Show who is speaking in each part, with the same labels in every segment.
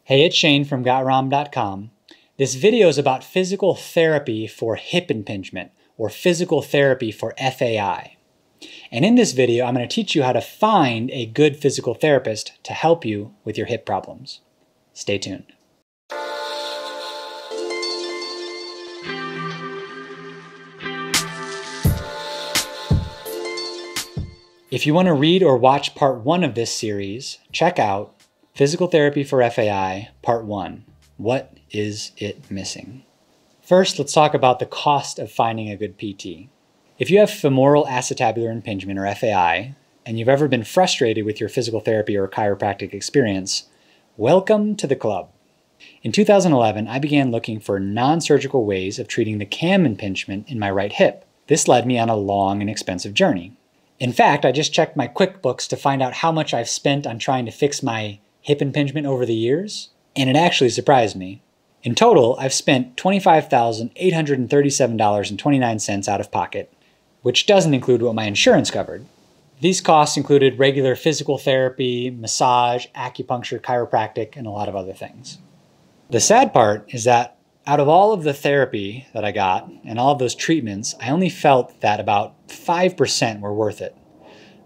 Speaker 1: Hey, it's Shane from GotRom.com. This video is about physical therapy for hip impingement, or physical therapy for FAI. And in this video, I'm going to teach you how to find a good physical therapist to help you with your hip problems. Stay tuned. If you want to read or watch part 1 of this series, check out Physical Therapy for FAI, Part 1. What is it missing? First, let's talk about the cost of finding a good PT. If you have femoral acetabular impingement, or FAI, and you've ever been frustrated with your physical therapy or chiropractic experience, welcome to the club. In 2011, I began looking for non-surgical ways of treating the cam impingement in my right hip. This led me on a long and expensive journey. In fact, I just checked my Quickbooks to find out how much I've spent on trying to fix my hip impingement over the years, and it actually surprised me. In total, I've spent $25,837.29 out of pocket, which doesn't include what my insurance covered. These costs included regular physical therapy, massage, acupuncture, chiropractic, and a lot of other things. The sad part is that out of all of the therapy that I got and all of those treatments, I only felt that about 5% were worth it.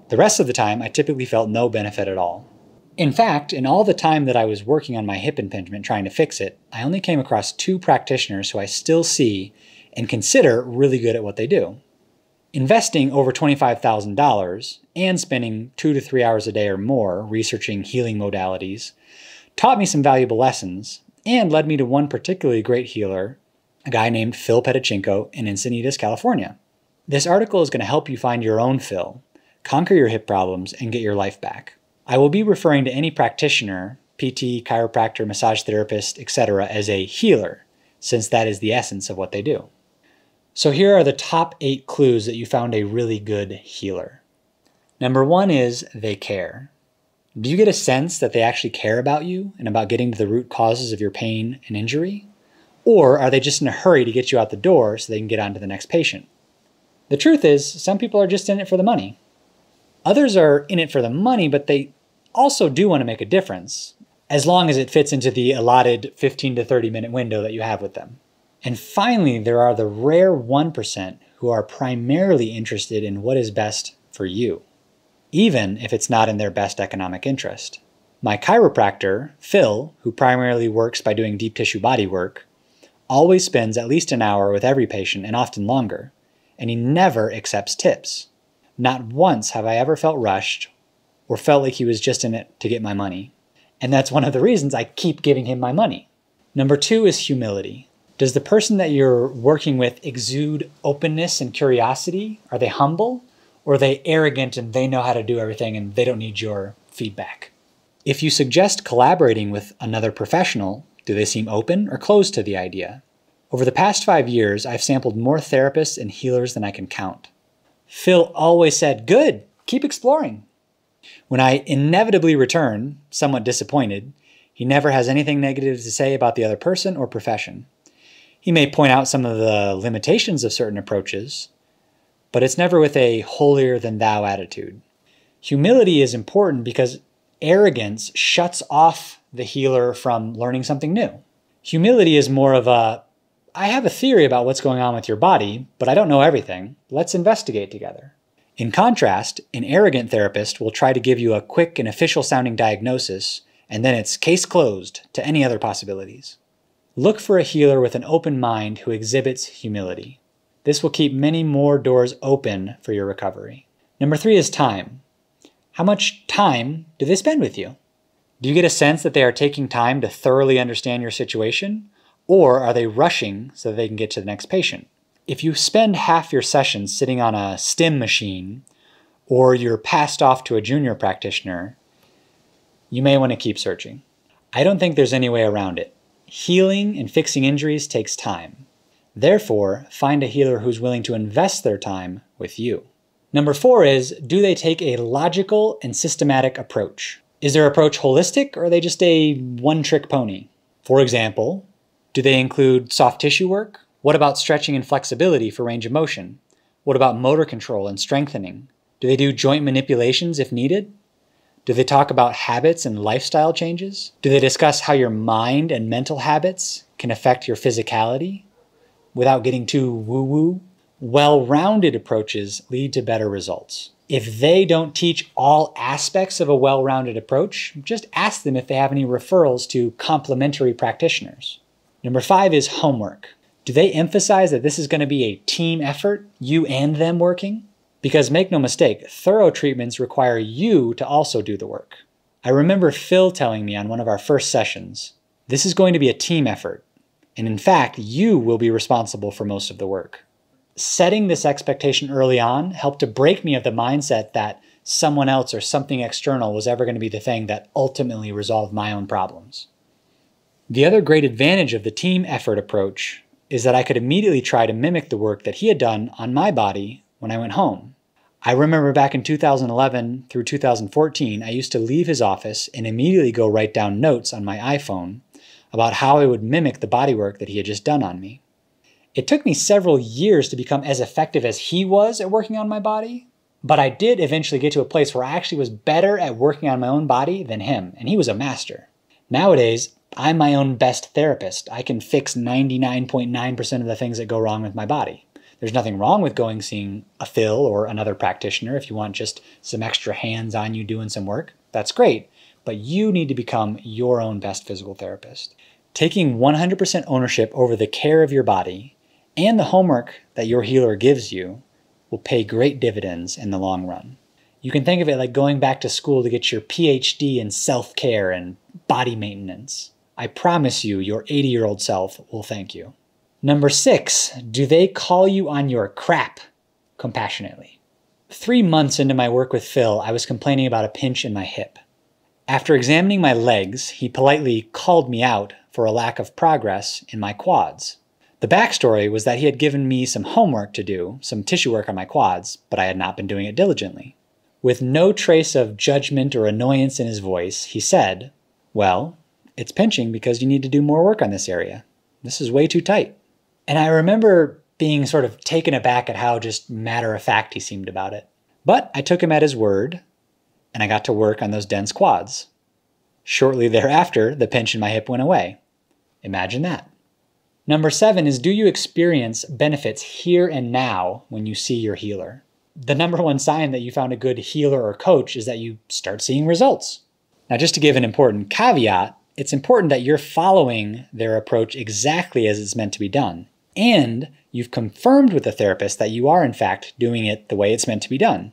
Speaker 1: The rest of the time, I typically felt no benefit at all. In fact, in all the time that I was working on my hip impingement trying to fix it, I only came across 2 practitioners who I still see and consider really good at what they do. Investing over $25,000 and spending 2 to 3 hours a day or more researching healing modalities taught me some valuable lessons and led me to one particularly great healer, a guy named Phil Petachinko in Encinitas, California. This article is going to help you find your own Phil, conquer your hip problems, and get your life back. I will be referring to any practitioner, PT, chiropractor, massage therapist, etc. as a healer, since that is the essence of what they do. So here are the top 8 clues that you found a really good healer. Number 1 is they care. Do you get a sense that they actually care about you and about getting to the root causes of your pain and injury? Or are they just in a hurry to get you out the door so they can get on to the next patient? The truth is, some people are just in it for the money. Others are in it for the money, but they also do want to make a difference, as long as it fits into the allotted 15 to 30 minute window that you have with them. And finally, there are the rare 1% who are primarily interested in what is best for you, even if it's not in their best economic interest. My chiropractor, Phil, who primarily works by doing deep tissue body work, always spends at least an hour with every patient and often longer, and he never accepts tips. Not once have I ever felt rushed or felt like he was just in it to get my money. And that's one of the reasons I keep giving him my money. Number 2 is humility. Does the person that you're working with exude openness and curiosity? Are they humble? Or are they arrogant and they know how to do everything and they don't need your feedback? If you suggest collaborating with another professional, do they seem open or closed to the idea? Over the past 5 years, I've sampled more therapists and healers than I can count. Phil always said, "Good, keep exploring." When I inevitably return, somewhat disappointed, he never has anything negative to say about the other person or profession. He may point out some of the limitations of certain approaches, but it's never with a holier-than-thou attitude. Humility is important because arrogance shuts off the healer from learning something new. Humility is more of a, I have a theory about what's going on with your body, but I don't know everything. Let's investigate together. In contrast, an arrogant therapist will try to give you a quick and official-sounding diagnosis, and then it's case closed to any other possibilities. Look for a healer with an open mind who exhibits humility. This will keep many more doors open for your recovery. Number 3 is time. How much time do they spend with you? Do you get a sense that they are taking time to thoroughly understand your situation? Or are they rushing so that they can get to the next patient? If you spend half your sessions sitting on a stim machine, or you're passed off to a junior practitioner, you may want to keep searching. I don't think there's any way around it. Healing and fixing injuries takes time. Therefore, find a healer who's willing to invest their time with you. Number 4 is, do they take a logical and systematic approach? Is their approach holistic, or are they just a one-trick pony? For example, do they include soft tissue work? What about stretching and flexibility for range of motion? What about motor control and strengthening? Do they do joint manipulations if needed? Do they talk about habits and lifestyle changes? Do they discuss how your mind and mental habits can affect your physicality? Without getting too woo-woo, well-rounded approaches lead to better results. If they don't teach all aspects of a well-rounded approach, just ask them if they have any referrals to complementary practitioners. Number 5 is homework. Do they emphasize that this is going to be a team effort, you and them working? Because make no mistake, thorough treatments require you to also do the work. I remember Phil telling me on one of our first sessions, this is going to be a team effort, and in fact, you will be responsible for most of the work. Setting this expectation early on helped to break me of the mindset that someone else or something external was ever going to be the thing that ultimately resolved my own problems. The other great advantage of the team effort approach is that I could immediately try to mimic the work that he had done on my body when I went home. I remember back in 2011 through 2014, I used to leave his office and immediately go write down notes on my iPhone about how I would mimic the bodywork that he had just done on me. It took me several years to become as effective as he was at working on my body, but I did eventually get to a place where I actually was better at working on my own body than him, and he was a master. Nowadays, I'm my own best therapist. I can fix 99.9% of the things that go wrong with my body. There's nothing wrong with seeing a Phil or another practitioner if you want just some extra hands on you doing some work. That's great, but you need to become your own best physical therapist. Taking 100% ownership over the care of your body and the homework that your healer gives you will pay great dividends in the long run. You can think of it like going back to school to get your PhD in self-care and body maintenance. I promise you, your 80-year-old self will thank you. Number 6, do they call you on your crap compassionately? 3 months into my work with Phil, I was complaining about a pinch in my hip. After examining my legs, he politely called me out for a lack of progress in my quads. The backstory was that he had given me some homework to do, some tissue work on my quads, but I had not been doing it diligently. With no trace of judgment or annoyance in his voice, he said, "Well, it's pinching because you need to do more work on this area. This is way too tight." And I remember being sort of taken aback at how just matter-of-fact he seemed about it. But I took him at his word, and I got to work on those dense quads. Shortly thereafter, the pinch in my hip went away. Imagine that. Number 7 is, do you experience benefits here and now when you see your healer? The number 1 sign that you found a good healer or coach is that you start seeing results. Now, just to give an important caveat, it's important that you're following their approach exactly as it's meant to be done. And you've confirmed with the therapist that you are in fact doing it the way it's meant to be done.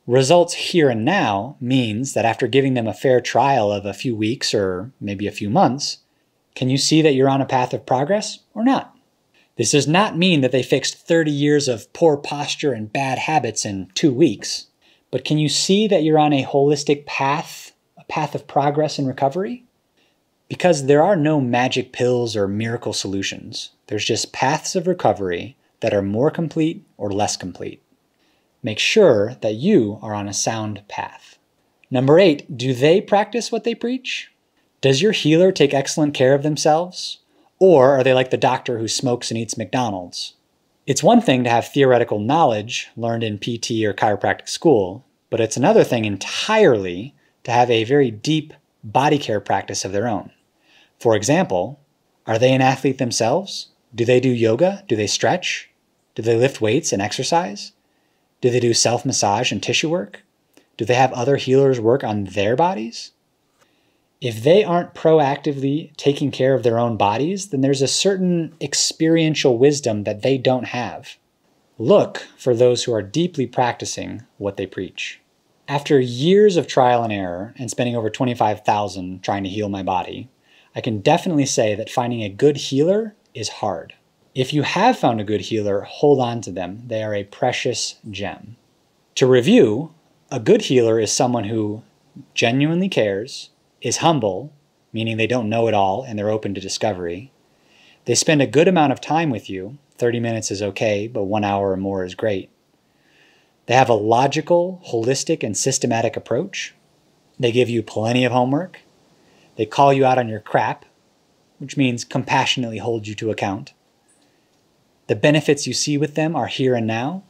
Speaker 1: Results here and now means that after giving them a fair trial of a few weeks or maybe a few months, can you see that you're on a path of progress or not? This does not mean that they fixed 30 years of poor posture and bad habits in 2 weeks, but can you see that you're on a holistic path, a path of progress and recovery? Because there are no magic pills or miracle solutions. There's just paths of recovery that are more complete or less complete. Make sure that you are on a sound path. Number 8, do they practice what they preach? Does your healer take excellent care of themselves? Or are they like the doctor who smokes and eats McDonald's? It's one thing to have theoretical knowledge learned in PT or chiropractic school, but it's another thing entirely to have a very deep body care practice of their own. For example, are they an athlete themselves? Do they do yoga? Do they stretch? Do they lift weights and exercise? Do they do self-massage and tissue work? Do they have other healers work on their bodies? If they aren't proactively taking care of their own bodies, then there's a certain experiential wisdom that they don't have. Look for those who are deeply practicing what they preach. After years of trial and error and spending over $25,000 trying to heal my body, I can definitely say that finding a good healer is hard. If you have found a good healer, hold on to them. They are a precious gem. To review, a good healer is someone who genuinely cares, is humble, meaning they don't know it all and they're open to discovery. They spend a good amount of time with you. 30 minutes is okay, but 1 hour or more is great. They have a logical, holistic, and systematic approach. They give you plenty of homework. They call you out on your crap, which means compassionately hold you to account. The benefits you see with them are here and now,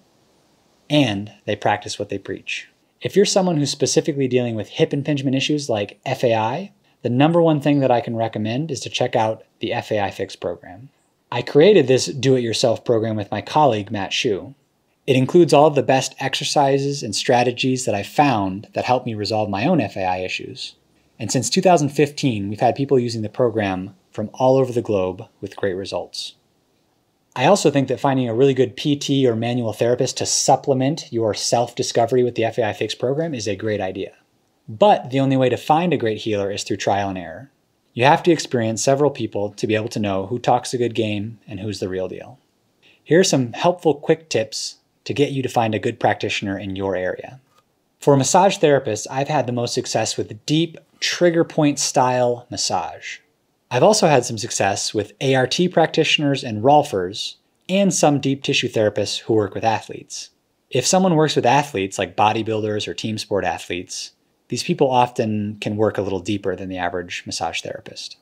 Speaker 1: and they practice what they preach. If you're someone who's specifically dealing with hip impingement issues like FAI, the number one thing that I can recommend is to check out the FAI Fix program. I created this do-it-yourself program with my colleague, Matt Shu. It includes all of the best exercises and strategies that I've found that help me resolve my own FAI issues. And since 2015, we've had people using the program from all over the globe with great results. I also think that finding a really good PT or manual therapist to supplement your self-discovery with the FAI Fix program is a great idea. But the only way to find a great healer is through trial and error. You have to experience several people to be able to know who talks a good game and who's the real deal. Here are some helpful quick tips to get you to find a good practitioner in your area. For massage therapists, I've had the most success with deep trigger point style massage. I've also had some success with ART practitioners and Rolfers, and some deep tissue therapists who work with athletes. If someone works with athletes like bodybuilders or team sport athletes, these people often can work a little deeper than the average massage therapist.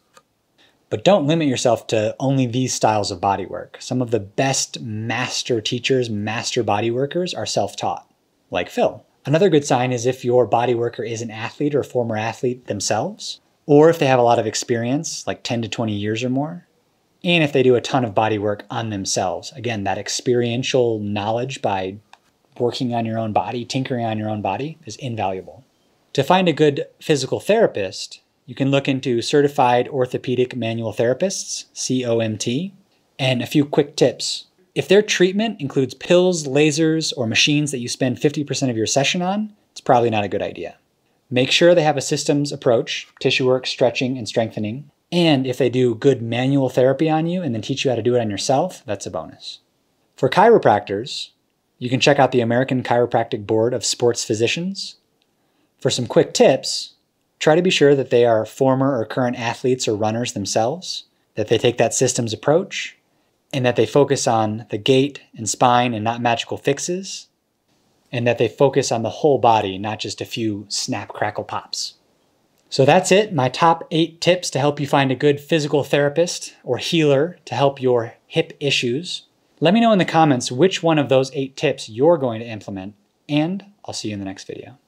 Speaker 1: But don't limit yourself to only these styles of bodywork. Some of the best master teachers, master bodyworkers are self-taught, like Phil. Another good sign is if your bodyworker is an athlete or former athlete themselves, or if they have a lot of experience, like 10 to 20 years or more, and if they do a ton of bodywork on themselves. Again, that experiential knowledge by working on your own body, tinkering on your own body is invaluable. To find a good physical therapist, you can look into Certified Orthopedic Manual Therapists, COMT, and a few quick tips. If their treatment includes pills, lasers, or machines that you spend 50% of your session on, it's probably not a good idea. Make sure they have a systems approach, tissue work, stretching, and strengthening. And if they do good manual therapy on you and then teach you how to do it on yourself, that's a bonus. For chiropractors, you can check out the American Chiropractic Board of Sports Physicians. For some quick tips, try to be sure that they are former or current athletes or runners themselves, that they take that systems approach, and that they focus on the gait and spine and not magical fixes, and that they focus on the whole body, not just a few snap, crackle, pops. So that's it, my top 8 tips to help you find a good physical therapist or healer to help your hip issues. Let me know in the comments which one of those 8 tips you're going to implement, and I'll see you in the next video.